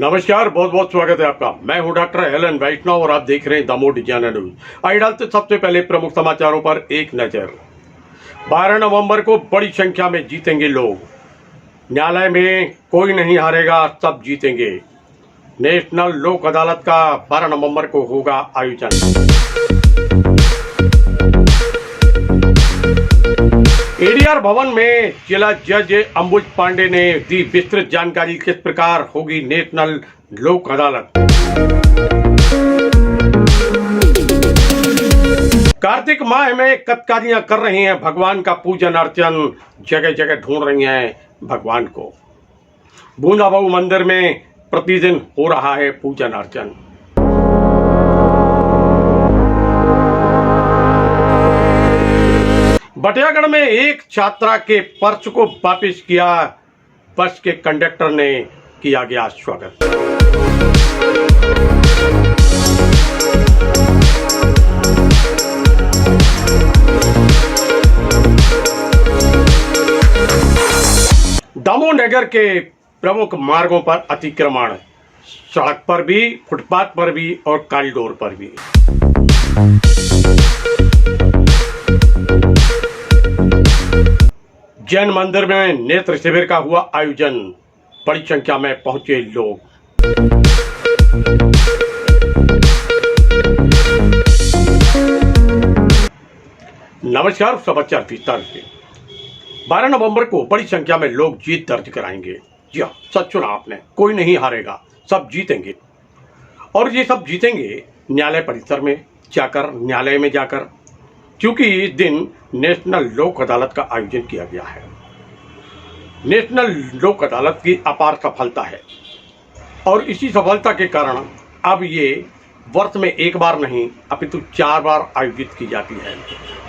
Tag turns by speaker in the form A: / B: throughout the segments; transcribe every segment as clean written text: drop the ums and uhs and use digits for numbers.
A: नमस्कार, बहुत बहुत स्वागत है आपका। मैं हूं डॉक्टर एलन वैष्णव और आप देख रहे हैं दमोह डिजाइनर न्यूज। आइए डालते सबसे पहले प्रमुख समाचारों पर एक नजर। 12 नवंबर को बड़ी संख्या में जीतेंगे लोग। न्यायालय में कोई नहीं हारेगा, सब जीतेंगे। नेशनल लोक अदालत का 12 नवंबर को होगा आयोजन। एडीआर भवन में जिला जज अंबुज पांडे ने दी विस्तृत जानकारी, किस प्रकार होगी नेशनल लोक अदालत। कार्तिक माह में कत्कारियां कर रही हैं भगवान का पूजन अर्चन, जगह जगह ढूंढ रही हैं भगवान को। बूंदाबाऊ मंदिर में प्रतिदिन हो रहा है पूजन अर्चन। बटियागढ़ में एक छात्रा के पर्स को वापस किया, बस के कंडक्टर ने किया गया स्वागत। दमोह नगर के प्रमुख मार्गों पर अतिक्रमण, सड़क पर भी, फुटपाथ पर भी और कॉरिडोर पर भी। जैन मंदिर में नेत्र शिविर का हुआ आयोजन, बड़ी संख्या में पहुंचे लोग। नमस्कार, समाचार विस्तार से। 12 नवंबर को बड़ी संख्या में लोग जीत दर्ज कराएंगे। जी हाँ, सच सुना आपने, कोई नहीं हारेगा, सब जीतेंगे। और ये सब जीतेंगे न्यायालय परिसर में जाकर, न्यायालय में जाकर, क्योंकि इस दिन नेशनल लोक अदालत का आयोजन किया गया है। नेशनल लोक अदालत की अपार सफलता है और इसी सफलता के कारण अब ये वर्ष में एक बार नहीं अपितु 4 बार आयोजित की जाती है।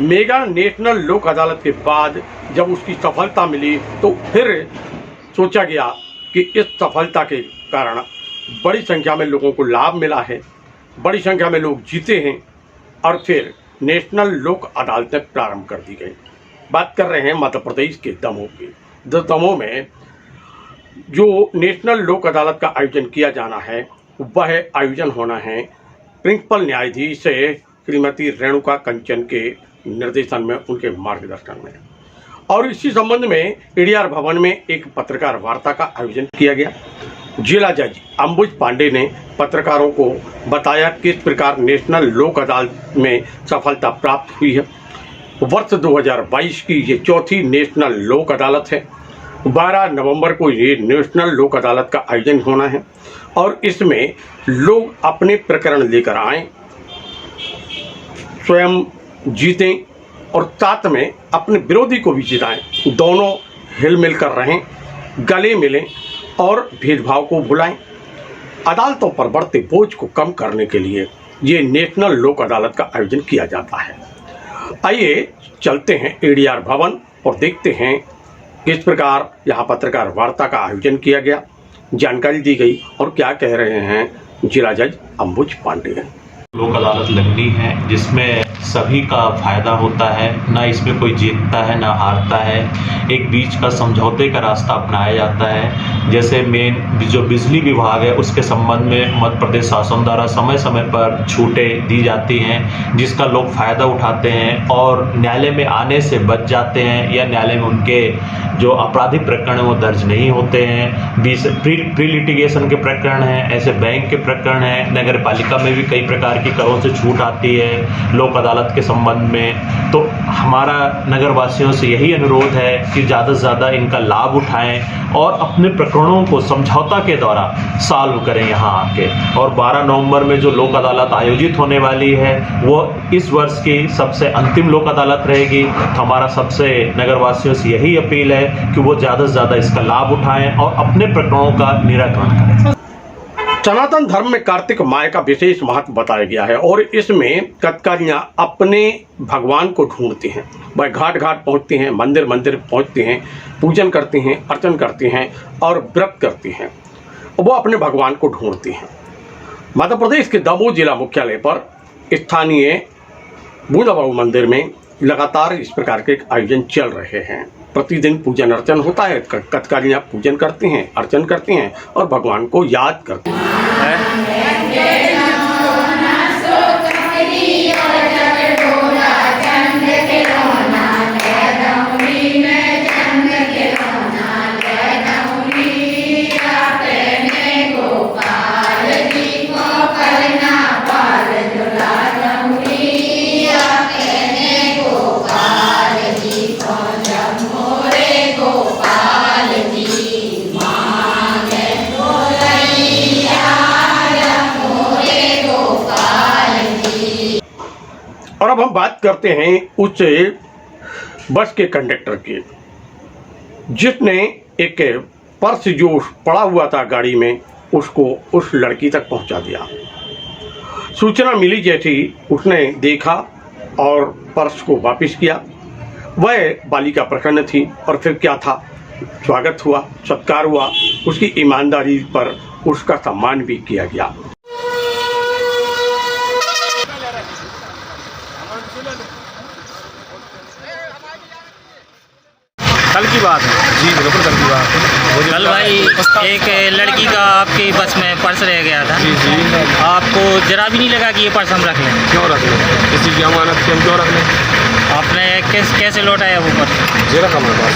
A: मेगा नेशनल लोक अदालत के बाद जब उसकी सफलता मिली तो फिर सोचा गया कि इस सफलता के कारण बड़ी संख्या में लोगों को लाभ मिला है, बड़ी संख्या में लोग जीते हैं और फिर नेशनल लोक अदालतें प्रारंभ कर दी गई। बात कर रहे हैं मध्य प्रदेश के दमोह की। दमोह में जो नेशनल लोक अदालत का आयोजन किया जाना है, वह आयोजन होना है प्रिंसिपल न्यायाधीश श्रीमती रेणुका कंचन के निर्देशन में, उनके मार्गदर्शन में। और इसी संबंध में एडीआर भवन में एक पत्रकार वार्ता का आयोजन किया गया। जिला जज अंबुज पांडे ने पत्रकारों को बताया किस प्रकार नेशनल लोक अदालत में सफलता प्राप्त हुई है। वर्ष 2022 की ये चौथी नेशनल लोक अदालत है। 12 नवंबर को ये नेशनल लोक अदालत का आयोजन होना है और इसमें लोग अपने प्रकरण लेकर आएं, स्वयं जीतें और साथ में अपने विरोधी को भी जिताएं। दोनों हिलमिल कर रहें, गले मिलें और भेदभाव को भुलाएं। अदालतों पर बढ़ते बोझ को कम करने के लिए ये नेशनल लोक अदालत का आयोजन किया जाता है। आइए चलते हैं एडीआर भवन और देखते हैं किस प्रकार यहाँ पत्रकार वार्ता का आयोजन किया गया, जानकारी दी गई और क्या कह रहे हैं जिला जज अंबुज पांडे।
B: लोक अदालत लगनी है जिसमें सभी का फायदा होता है, ना इसमें कोई जीतता है ना हारता है। एक बीच का समझौते का रास्ता अपनाया जाता है। जैसे मेन जो बिजली विभाग है उसके संबंध में मध्य प्रदेश शासन द्वारा समय समय पर छूटें दी जाती हैं, जिसका लोग फायदा उठाते हैं और न्यायालय में आने से बच जाते हैं या न्यायालय में उनके जो आपराधिक प्रकरण है वो दर्ज नहीं होते हैं। प्री लिटिगेशन के प्रकरण हैं, ऐसे बैंक के प्रकरण हैं, नगर पालिका में भी कई प्रकार की करों से छूट आती है लोक अदालत के संबंध में। तो हमारा नगर वासियों से यही अनुरोध है कि ज़्यादा से ज़्यादा इनका लाभ उठाएं और अपने प्रकरणों को समझौता के द्वारा सॉल्व करें यहाँ आके। और 12 नवंबर में जो लोक अदालत आयोजित होने वाली है वो इस वर्ष की सबसे अंतिम लोक अदालत रहेगी। तो हमारा सबसे नगर वासियों से यही अपील है कि वो ज़्यादा से ज़्यादा इसका लाभ उठाएं और अपने प्रकरणों का निराकरण करें।
A: सनातन धर्म में कार्तिक माह का विशेष महत्व बताया गया है और इसमें कत्कारियां अपने भगवान को ढूंढती हैं। वह घाट घाट पहुंचती हैं, मंदिर मंदिर पहुंचती हैं, पूजन करती हैं, अर्चन करती हैं और व्रत करती हैं। वो अपने भगवान को ढूंढती हैं। मध्य प्रदेश के दमोह जिला मुख्यालय पर स्थानीय बूंदाबाऊ मंदिर में लगातार इस प्रकार के आयोजन चल रहे हैं। प्रतिदिन पूजन अर्चन होता है, कथकालियाँ पूजन करते हैं, अर्चन करते हैं और भगवान को याद करते हैं। और अब हम बात करते हैं उस बस के कंडक्टर की, जिसने एक पर्स जो पड़ा हुआ था गाड़ी में उसको उस लड़की तक पहुंचा दिया। सूचना मिली जैसी उसने देखा और पर्स को वापस किया। वह बालिका प्रसन्न थी और फिर क्या था, स्वागत हुआ, सत्कार हुआ, उसकी ईमानदारी पर उसका सम्मान भी किया गया।
C: कल की बात है जी, बिल्कुल कल की बात है।
D: कल भाई एक लड़की का आपकी बस में पर्स रह गया था।
C: जी जी।
D: आपको जरा भी नहीं लगा कि ये पर्स हम रख लें?
C: क्यों रख लें, किसी की अमानत की हम क्यों रख लें?
D: आपने कैसे लौटाया वो पर्स?
C: ये रखा हमारे पास।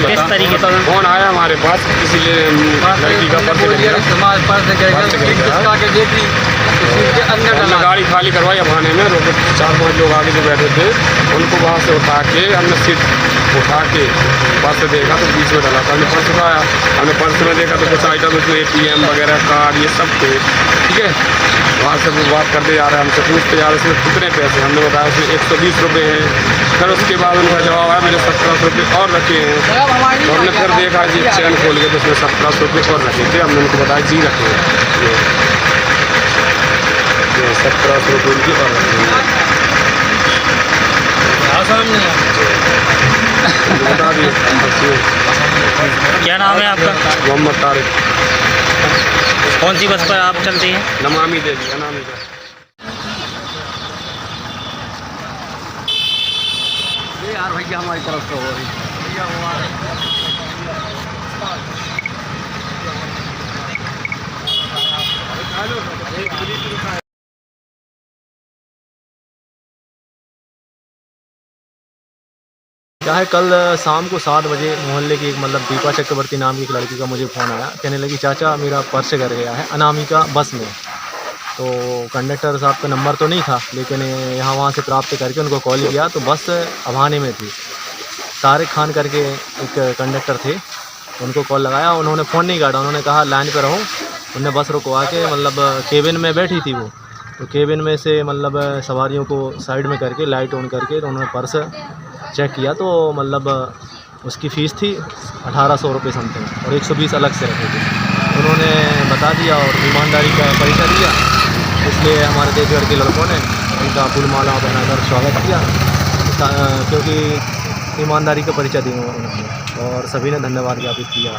D: किस तरीके से?
C: फोन आया हमारे पास, किसी लड़की का पर्स हमने गाड़ी खाली करवाई अभाने में, रोके 4-5 लोग आगे जो बैठे थे उनको वहाँ से उठा के हमने सीट उठा के पर्स देखा तो बीच में डाला था। हमने पर्स उठाया, हमने पर्स में देखा तो कुछ आइटम उसमें ATM वगैरह कार्ड ये सब थे। ठीक है, वहाँ से वो बात करते जा रहे हैं, हमसे पूछते जा रहे हैं इसमें कितने पैसे। हमने बताया उसमें 120 रुपये हैं। फिर उसके बाद उनका जवाब आया मेरे 1700 रुपये और रखे हैं। तो हमने फिर देखा जी चैन खोल के तो उसमें 1700 रुपये और रखे थे। हमने उनको बताया जी रखे हैं, 1700 रुपये उनकी और रखे हैं। बता दिए।
D: क्या नाम है आपका?
C: मोहम्मद तारिक।
D: कौन सी बस पर आप चलती हैं?
C: नमामि देवी, अनामिका। यार भैया हमारी तरफ से हो रही
E: क्या है, कल शाम को 7 बजे मोहल्ले की एक दीपा चक्रवर्ती नाम की एक लड़की का मुझे फ़ोन आया। कहने लगी चाचा मेरा पर्स गिर गया है अनामिका बस में। तो कंडक्टर साहब का नंबर तो नहीं था, लेकिन यहाँ वहाँ से प्राप्त करके उनको कॉल किया तो बस अभाने में थी। तारिक खान करके एक कंडक्टर थे, उनको कॉल लगाया, उन्होंने फ़ोन नहीं काटा। उन्होंने कहा लाइन पर रहो। उन्होंने बस रुकवा के केबिन में बैठी थी वो, तो केबिन में से सवारियों को साइड में करके लाइट ऑन करके तो उन्होंने पर्स चेक किया तो उसकी फ़ीस थी 1800 रुपये समथिंग और 120 अलग से रखे थे। उन्होंने बता दिया और ईमानदारी का परिचय दिया, इसलिए हमारे देशगढ़ के लड़कों ने उनका फूलमाला पहनाकर स्वागत किया, क्योंकि ईमानदारी का परिचय दिया उन्होंने और सभी ने धन्यवाद ज्ञापित किया।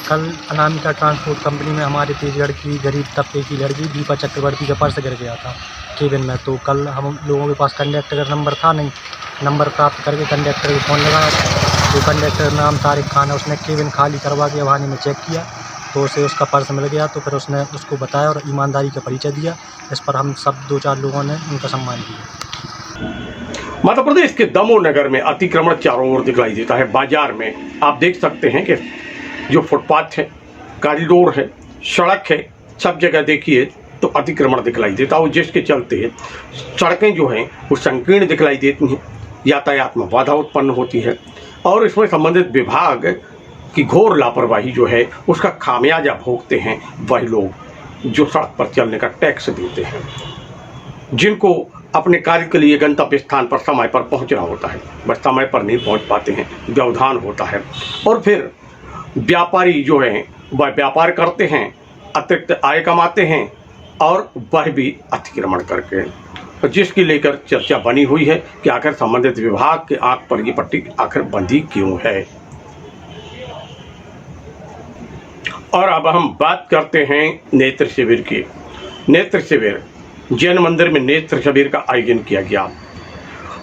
F: कल अनामिका ट्रांसपोर्ट कंपनी में हमारे तेजगढ़ की गरीब तबके की लड़की दीपा चक्रवर्ती का पर्स गिर गया था केबिन में। तो कल हम लोगों के पास कंडक्टर का नंबर था नहीं, नंबर प्राप्त करके कंडक्टर को फ़ोन लगाया। तो कंडक्टर नाम तारिक खान है, उसने केबिन खाली करवा के अभाने में चेक किया तो उसे उसका पर्स मिल गया। तो फिर उसने उसको बताया और ईमानदारी का परिचय दिया। इस पर हम सब 2-4 लोगों ने उनका सम्मान किया।
A: मध्य प्रदेश के दमोह नगर में अतिक्रमण चारों ओर दिखाई देता है। बाजार में आप देख सकते हैं कि जो फुटपाथ है, कॉरिडोर है, सड़क है, सब जगह देखिए तो अतिक्रमण दिखलाई देता है, जिसके चलते सड़कें जो हैं वो संकीर्ण दिखलाई देती हैं, यातायात में बाधा उत्पन्न होती है और इसमें संबंधित विभाग की घोर लापरवाही जो है उसका खामियाजा भोगते हैं वही लोग जो सड़क पर चलने का टैक्स देते हैं, जिनको अपने कार्य के लिए गंतव्य स्थान पर समय पर पहुंचना होता है, बस समय पर नहीं पहुंच पाते हैं, व्यवधान होता है। और फिर व्यापारी जो हैं वह व्यापार करते हैं, अतिरिक्त आय कमाते हैं और वह भी अतिक्रमण करके, जिसकी लेकर चर्चा बनी हुई है कि आखिर संबंधित विभाग के आंख पर ये पट्टी आखिर बंधी क्यों है। और अब हम बात करते हैं नेत्र शिविर की। नेत्र शिविर, जैन मंदिर में नेत्र शिविर का आयोजन किया गया।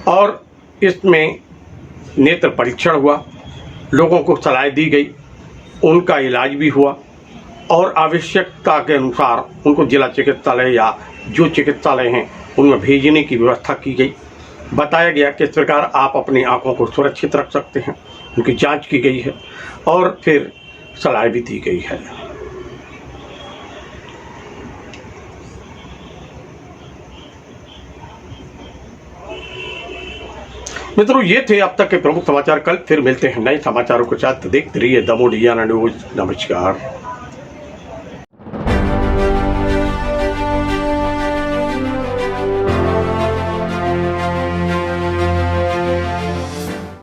A: और इसमें नेत्र परीक्षण हुआ, लोगों को सलाह दी गई, उनका इलाज भी हुआ और आवश्यकता के अनुसार उनको जिला चिकित्सालय या जो चिकित्सालय हैं उनमें भेजने की व्यवस्था की गई। बताया गया कि इस प्रकार आप अपनी आंखों को सुरक्षित रख सकते हैं। उनकी जांच की गई है और फिर सलाह भी दी गई है। मित्रों, ये थे अब तक के प्रमुख समाचार। कल फिर मिलते हैं नए समाचारों के साथ। देखते रहिए द मोडियाना न्यूज। नमस्कार।